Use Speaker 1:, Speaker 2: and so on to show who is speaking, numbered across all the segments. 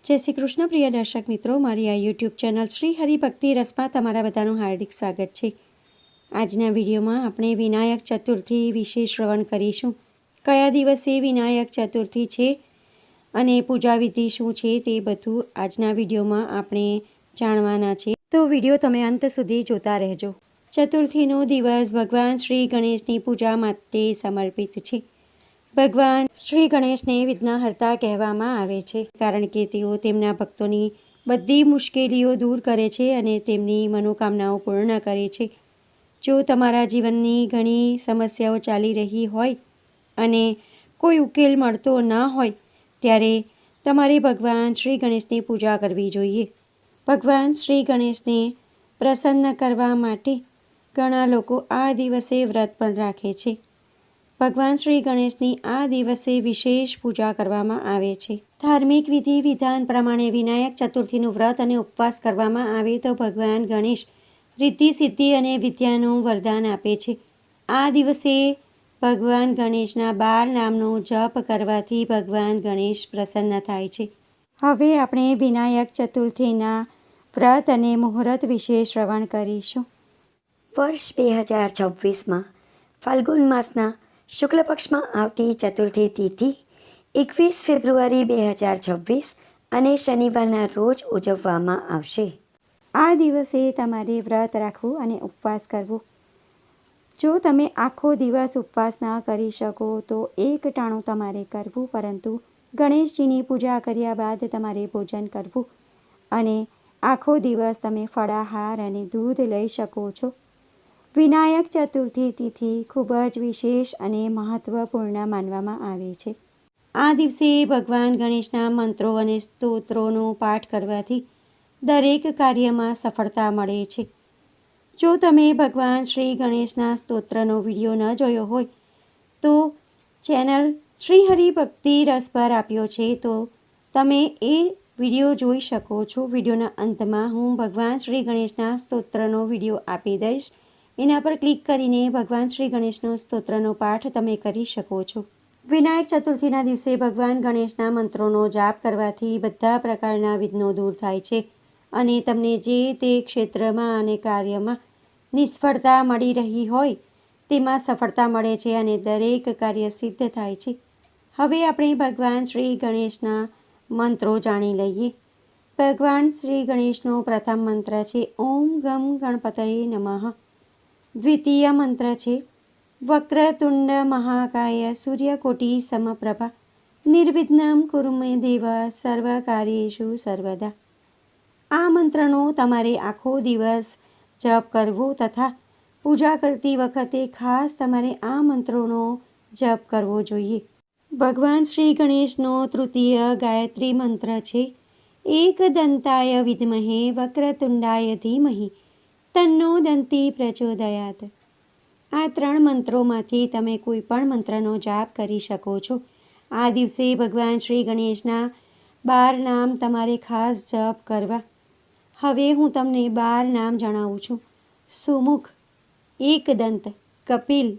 Speaker 1: જય શ્રી કૃષ્ણ પ્રિય દર્શક મિત્રો, મારી આ યુટ્યુબ ચેનલ શ્રી હરિભક્તિ રસમાં તમારા બધાનું હાર્દિક સ્વાગત છે। આજના વિડીયોમાં આપણે વિનાયક ચતુર્થી વિશે શ્રવણ કરીશું। કયા દિવસે વિનાયક ચતુર્થી છે અને પૂજાવિધિ શું છે તે બધું આજના વિડીયોમાં આપણે જાણવાના છે, તો વિડીયો તમે અંત સુધી જોતા રહેજો। ચતુર્થીનો દિવસ ભગવાન શ્રી ગણેશની પૂજા માટે સમર્પિત છે। ભગવાન શ્રી ગણેશને વિઘ્નહર્તા કહેવામાં આવે છે, કારણ કે તેઓ તેમના ભક્તોની બધી મુશ્કેલીઓ દૂર કરે છે અને તેમની મનોકામનાઓ પૂર્ણ કરે છે। જો તમારા જીવનની ઘણી સમસ્યાઓ ચાલી રહી હોય અને કોઈ ઉકેલ મળતો ન હોય, ત્યારે તમારે ભગવાન શ્રી ગણેશની પૂજા કરવી જોઈએ। ભગવાન શ્રી ગણેશને પ્રસન્ન કરવા માટે ઘણા લોકો આ દિવસે વ્રત પણ રાખે છે। ભગવાન શ્રી ગણેશની આ દિવસે વિશેષ પૂજા કરવામાં આવે છે। ધાર્મિક વિધિ વિધાન પ્રમાણે વિનાયક ચતુર્થીનું વ્રત અને ઉપવાસ કરવામાં આવે તો ભગવાન ગણેશ રિદ્ધિ સિદ્ધિ અને વિદ્યાનું વરદાન આપે છે। આ દિવસે ભગવાન ગણેશના 12 નામનો જપ કરવાથી ભગવાન ગણેશ પ્રસન્ન થાય છે। હવે આપણે વિનાયક ચતુર્થીના વ્રત અને મુહૂર્ત વિશે શ્રવણ કરીશું।
Speaker 2: વર્ષ 2026માં ફાલ્ગુન માસના શુક્લ પક્ષમાં આવતી ચતુર્થી તિથિ 21 ફેબ્રુઆરી 2026 અને શનિવારના રોજ ઉજવવામાં આવશે।
Speaker 1: આ દિવસે તમારે વ્રત રાખવું અને ઉપવાસ કરવો। જો તમે આખો દિવસ ઉપવાસ ન કરી શકો તો એક ટાણું તમારે કરવું, પરંતુ ગણેશજીની પૂજા કર્યા બાદ તમારે ભોજન કરવું અને આખો દિવસ તમે ફળાહાર અને દૂધ લઈ શકો છો। વિનાયક ચતુર્થી તિથિ ખૂબ જ વિશેષ અને મહત્વપૂર્ણ માનવામાં આવે છે। આ દિવસે ભગવાન ગણેશના મંત્રો અને સ્તોત્રોનો પાઠ કરવાથી દરેક કાર્યમાં સફળતા મળે છે। જો તમે ભગવાન શ્રી ગણેશના સ્તોત્રનો વિડીયો ન જોયો હોય તો ચેનલ શ્રી હરિભક્તિ રસ પર આપ્યો છે, તો તમે એ વિડીયો જોઈ શકો છો। વિડીયોના અંતમાં હું ભગવાન શ્રી ગણેશના સ્તોત્રનો વિડીયો આપી દઈશ, એના પર ક્લિક કરીને ભગવાન શ્રી સ્તોત્રનો પાઠ તમે કરી શકો છો। વિનાયક ચતુર્થીના દિવસે ભગવાન ગણેશના મંત્રોનો જાપ કરવાથી બધા પ્રકારના વિઘ્નો દૂર થાય છે અને તમને જે તે ક્ષેત્રમાં અને કાર્યમાં નિષ્ફળતા મળી રહી હોય તેમાં સફળતા મળે છે અને દરેક કાર્ય સિદ્ધ થાય છે। હવે આપણે ભગવાન શ્રી ગણેશના મંત્રો જાણી લઈએ। ભગવાન શ્રી ગણેશનો પ્રથમ મંત્ર છે ઓમ ગમ ગણપતયે નમઃ। દ્વિતીય મંત્ર છે વક્રતુંડ મહાકાય સૂર્યકોટી સમપ્રભા નિર્વિઘ્નમ કુરુ મે દેવ સર્વકાર્યેષુ સર્વદા। આ મંત્રનો તમારે આખો દિવસ જપ કરવો તથા પૂજા કરતી વખતે ખાસ તમારે આ મંત્રોનો જપ કરવો જોઈએ। ભગવાન શ્રી ગણેશનો તૃતીય ગાયત્રી મંત્ર છે એકદંતાય વિદ્મહે વક્રતુંડાય ધીમહિ તન્નો દંતી પ્રચોદયાત। આ 3 મંત્રોમાંથી તમે કોઈ પણ મંત્રનો જાપ કરી શકો છો। આ દિવસે ભગવાન શ્રી ગણેશના 12 નામ તમારે ખાસ જપ કરવા। હવે હું તમને 12 નામ જણાવું છું। સુમુખ, એકદંત, કપિલ,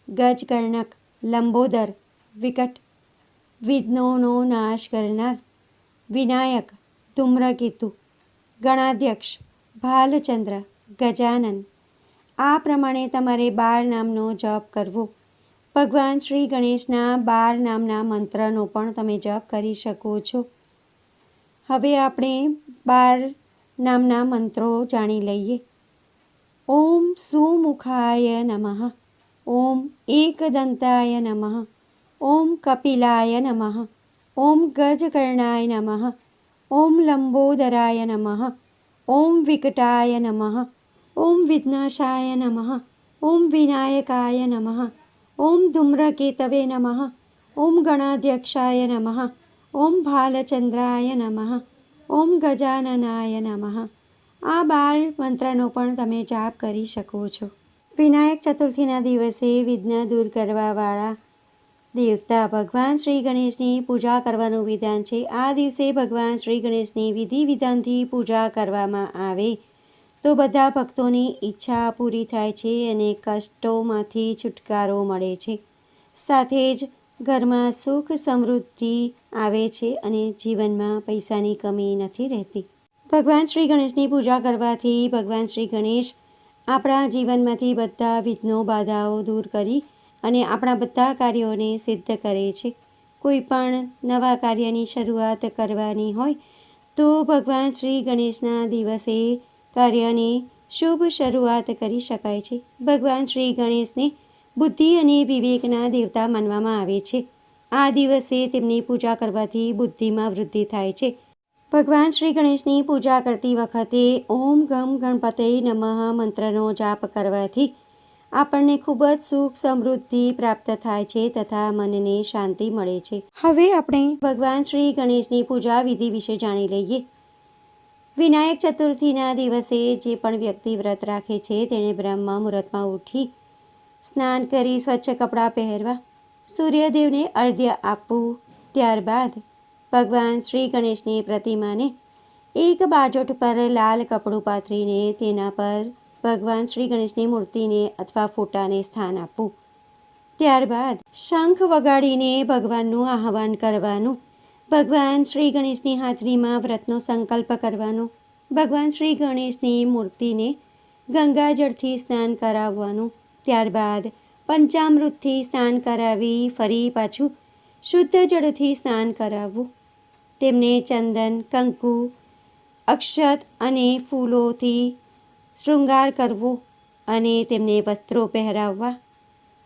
Speaker 1: ગજકર્ણક, લંબોદર, વિકટ, વિઘ્નોનો નાશ કરનાર, વિનાયક, ધૂમ્રકેતુ, ગણાધ્યક્ષ, ભાલચંદ્ર, ગજાનન। આ પ્રમાણે તમારે 12 નામનો જપ કરવો। ભગવાન શ્રી ગણેશના 12 નામના મંત્રનો પણ તમે જપ કરી શકો છો। હવે આપણે 12 નામના મંત્રો જાણી લઈએ। ઓમ સુમુખાય નમઃ, ઓમ એકદંતાય નમઃ, ઓમ કપિલાય નમઃ, ઓમ ગજકર્ણાય નમઃ, ઓમ લંબોદરાય નમઃ, ઓમ વિકટાય નમઃ, ઓમ વિઘ્નાશાય નમઃ, ઓમ વિનાયકાય નમઃ, ઓમ ધૂમ્રકેતવે નમઃ, ઓમ ગણાધ્યક્ષાય નમઃ, ઓમ ભાલચંદ્રાય નમઃ, ઓમ ગજાનનાય નમઃ। આ 12 મંત્રનો પણ તમે જાપ કરી શકો છો। વિનાયક ચતુર્થીના દિવસે વિઘ્ન દૂર કરવાવાળા દેવતા ભગવાન શ્રી ગણેશની પૂજા કરવાનું વિધાન છે। આ દિવસે ભગવાન શ્રી ગણેશની વિધિ વિધાનથી પૂજા કરવામાં આવે તો બધા ભક્તોની ઈચ્છા પૂરી થાય છે અને કષ્ટોમાંથી છુટકારો મળે છે। સાથે જ ઘરમાં સુખ સમૃદ્ધિ આવે છે અને જીવનમાં પૈસાની કમી નથી રહેતી. ભગવાન શ્રી ગણેશની પૂજા કરવાથી ભગવાન શ્રી ગણેશ આપણા જીવનમાંથી બધા વિઘ્નો બાધાઓ દૂર કરી અને આપણા બધા કાર્યોને સિદ્ધ કરે છે. કોઈ પણ નવા કાર્યની શરૂઆત કરવાની હોય તો ભગવાન શ્રી ગણેશના દિવસે કાર્યની શુભ શરૂઆત કરી શકાય છે. ભગવાન શ્રી ગણેશને બુદ્ધિ અને વિવેકના દેવતા માનવામાં આવે છે. આ દિવસે તેમની પૂજા કરવાથી બુદ્ધિમાં વૃદ્ધિ થાય છે. ભગવાન શ્રી ગણેશની પૂજા કરતી વખતે ઓમ ગમ ગણપતે નમઃ મંત્રનો જાપ કરવાથી આપણને ખૂબ જ સુખ સમૃદ્ધિ પ્રાપ્ત થાય છે તથા મનને શાંતિ મળે છે. હવે આપણે ભગવાન શ્રી ગણેશની પૂજા વિધિ વિશે જાણી લઈએ. વિનાયક ચતુર્થીના દિવસે જે પણ વ્યક્તિ વ્રત રાખે છે તેણે બ્રહ્મ મુહૂર્તમાં ઉઠી સ્નાન કરી સ્વચ્છ કપડાં પહેરવા, સૂર્યદેવને અર્ઘ્ય આપવું, ત્યારબાદ ભગવાન શ્રી ગણેશની પ્રતિમાને એક બાજોટ પર લાલ કપડું પાથરીને તેના પર ભગવાન શ્રી ગણેશની મૂર્તિને અથવા ફોટાને સ્થાન આપવું. ત્યારબાદ શંખ વગાડીને ભગવાનનું આહ્વાન કરવાનું. ભગવાન શ્રી ગણેશની હાજરીમાં વ્રતનો સંકલ્પ કરવાનો. ભગવાન શ્રી ગણેશની મૂર્તિને ગંગાજળથી સ્નાન કરાવવાનું. ત્યારબાદ પંચામૃતથી સ્નાન કરાવી ફરી પાછું શુદ્ધ જળથી સ્નાન કરાવવું. તેમને ચંદન, કંકુ, અક્ષત અને ફૂલોથી શૃંગાર કરવો અને તેમને વસ્ત્રો પહેરાવવા.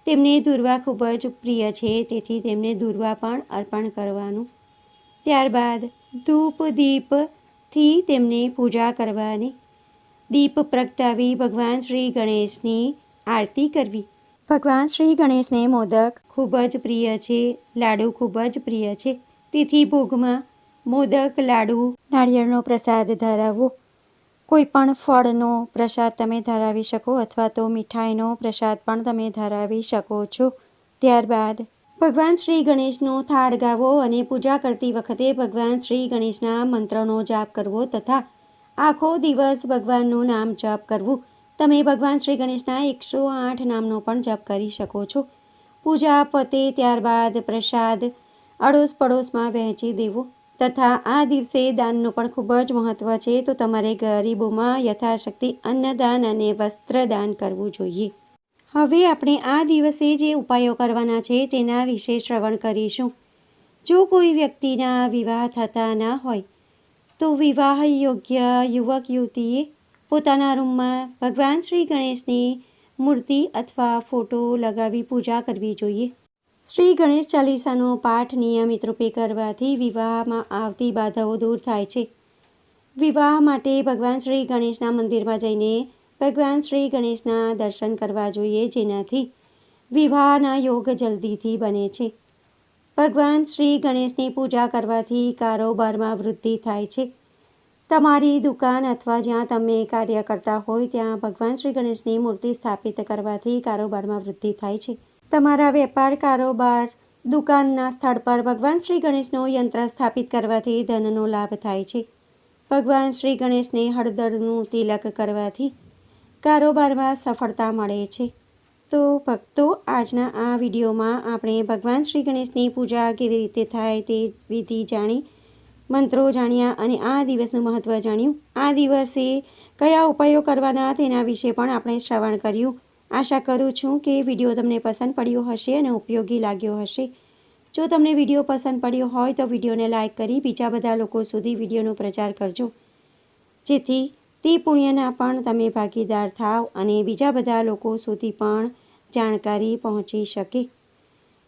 Speaker 1: તેમને દુર્વા ખૂબ જ પ્રિય છે તેથી તેમને દુર્વા પણ અર્પણ કરવાનું. ત્યારબાદ ધૂપ દીપથી તેમને પૂજા કરવાની. દીપ પ્રગટાવી ભગવાન શ્રી ગણેશની આરતી કરવી. ભગવાન શ્રી ગણેશને મોદક ખૂબ જ પ્રિય છે, લાડુ ખૂબ જ પ્રિય છે. તેથી ભોગમાં મોદક, લાડુ, નાળિયેરનો પ્રસાદ ધરાવવો. કોઈ પણ ફળનો પ્રસાદ તમે ધરાવી શકો અથવા તો મીઠાઈનો પ્રસાદ પણ તમે ધરાવી શકો છો. ત્યારબાદ ભગવાન શ્રી ગણેશનો થાળ ગાવો અને પૂજા કરતી વખતે ભગવાન શ્રી ગણેશના મંત્રનો જાપ કરવો તથા આખો દિવસ ભગવાનનું નામ જપ કરવું. તમે ભગવાન શ્રી ગણેશના 108 નામનો પણ જપ કરી શકો છો. પૂજા પતે ત્યારબાદ પ્રસાદ અડોશ પડોશમાં વહેંચી દેવો તથા આ દિવસે દાનનું પણ ખૂબ જ મહત્ત્વ છે તો તમારે ગરીબોમાં યથાશક્તિ અન્નદાન અને વસ્ત્રદાન કરવું જોઈએ. હવે આપણે આ દિવસે જે ઉપાયો કરવાના છે તેના વિશે શ્રવણ કરીશું. જો કોઈ વ્યક્તિના વિવાહ થતા ના હોય તો વિવાહ યોગ્ય યુવક યુવતીએ પોતાના રૂમમાં ભગવાન શ્રી ગણેશની મૂર્તિ અથવા ફોટો લગાવી પૂજા કરવી જોઈએ. શ્રી ગણેશ ચાલીસાનો પાઠ નિયમિત રૂપે કરવાથી વિવાહમાં આવતી બાધાઓ દૂર થાય છે. વિવાહ માટે ભગવાન શ્રી ગણેશના મંદિરમાં જઈને ભગવાન શ્રી ગણેશના દર્શન કરવા જોઈએ જેનાથી વિવાહના યોગ જલ્દીથી બને છે. ભગવાન શ્રી ગણેશની પૂજા કરવાથી કારોબારમાં વૃદ્ધિ થાય છે. તમારી દુકાન અથવા જ્યાં તમે કાર્ય કરતા હોય ત્યાં ભગવાન શ્રી ગણેશની મૂર્તિ સ્થાપિત કરવાથી કારોબારમાં વૃદ્ધિ થાય છે. તમારા વેપાર કારોબાર દુકાનના સ્થળ પર ભગવાન શ્રી ગણેશનો યંત્ર સ્થાપિત કરવાથી ધનનો લાભ થાય છે. ભગવાન શ્રી ગણેશને હળદરનું તિલક કરવાથી કારોબારમાં સફળતા મળે છે. તો ભક્તો, આજના આ વિડીયોમાં આપણે ભગવાન શ્રી ગણેશની પૂજા કેવી રીતે થાય તે વિધિ જાણી, મંત્રો જાણ્યા અને આ દિવસનું મહત્ત્વ જાણ્યું. આ દિવસે કયા ઉપાયો કરવાના તેના વિશે પણ આપણે શ્રવણ કર્યું. આશા કરું છું કે વિડીયો તમને પસંદ પડ્યો હશે અને ઉપયોગી લાગ્યો હશે. જો તમને વિડીયો પસંદ પડ્યો હોય તો વિડીયોને લાઇક કરી બીજા બધા લોકો સુધી વિડીયોનો પ્રચાર કરજો જેથી તે પુણ્યના પણ તમે ભાગીદાર થાવ અને બીજા બધા લોકો સુધી પણ જાણકારી પહોંચી શકે.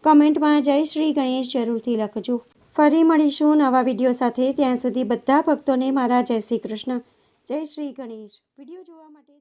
Speaker 1: કમેન્ટમાં જય શ્રી ગણેશ જરૂરથી લખજો. ફરી મળીશું નવા વિડીયો સાથે. ત્યાં સુધી બધા ભક્તોને મારા જય શ્રી કૃષ્ણ. જય શ્રી ગણેશ. વિડીયો જોવા માટે